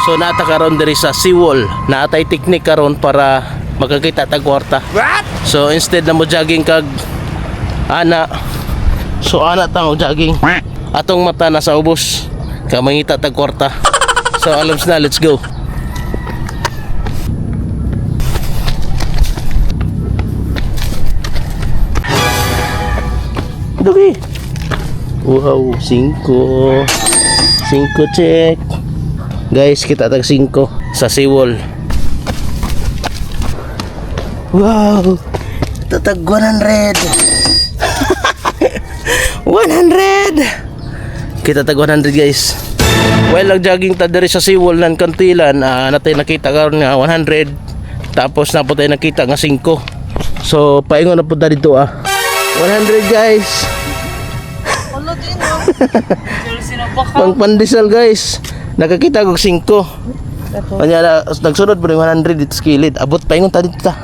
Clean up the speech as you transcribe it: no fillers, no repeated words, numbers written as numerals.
So nata karon diri sa seawall, naatay technique karon para makakita tag kwarta. So instead na mo jogging kag ana, so ana ta mo jogging. Atong mata na sa ubos, ka mangita tag kwarta. So alam na, let's go. Dugi. Wow, 5 check. Guys, kita tag 5 sa seawall. Wow, tatag 100. 100. Kita tag 100 guys. While nag-jogging ta diri sa seawall nan kantilan, natay nakita karon nga 100. Tapos na po tayo nakita nga 5. So paingon na po ta dito 100 guys. Wala din Pang pandesal guys. Nakakita ko 5. Kanya nagsunod po ng 100 dito sa kilid. Abot paingon ta dito ta.